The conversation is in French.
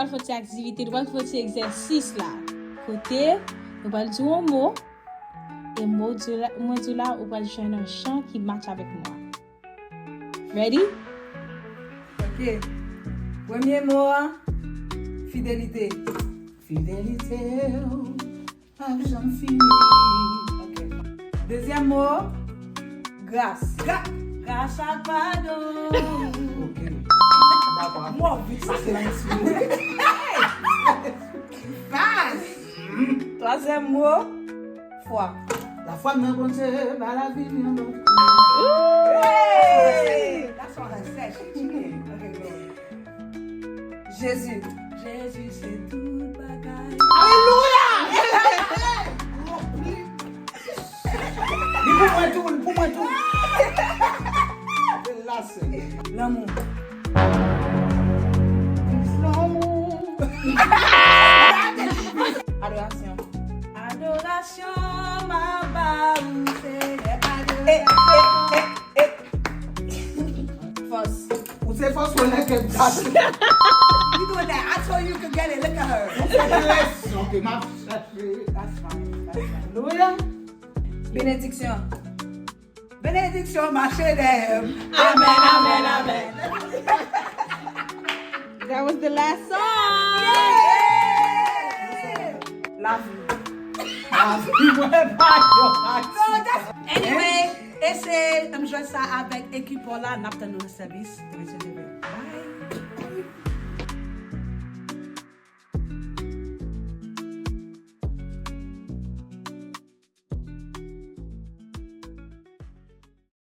va faire une activité, nous allons faire un exercice là. Côté, nous allons dire un mot. Et mot là, on va jouer un chant qui match avec moi. Ready? Ok. Premier mot, fidélité. Fidélité, j'en finis. Ok. Deuxième mot, grâce. Grâce à pardon. Ok. D'accord. Moi, vite, ça c'est l'inspiration. Troisième mot, foi. La foi me compte par la vie. That's what I said. Okay, go. Jésus. Jésus, c'est tout bagaille. Alléluia! Pour moi tout. Là, c'est l'amour. Adoration. Adoration, ma baou, c'est Force. Ou c'est force ou là que you doing that. I told you could get it. Look at her. Okay, my that's fine. Hallelujah. Bénédiction. Bénédiction, ma chérie. Amen. That was the last song. Yeah. La vie, ouais, Anyway, essayez de jouer ça avec l'équipe là, nous avons le service.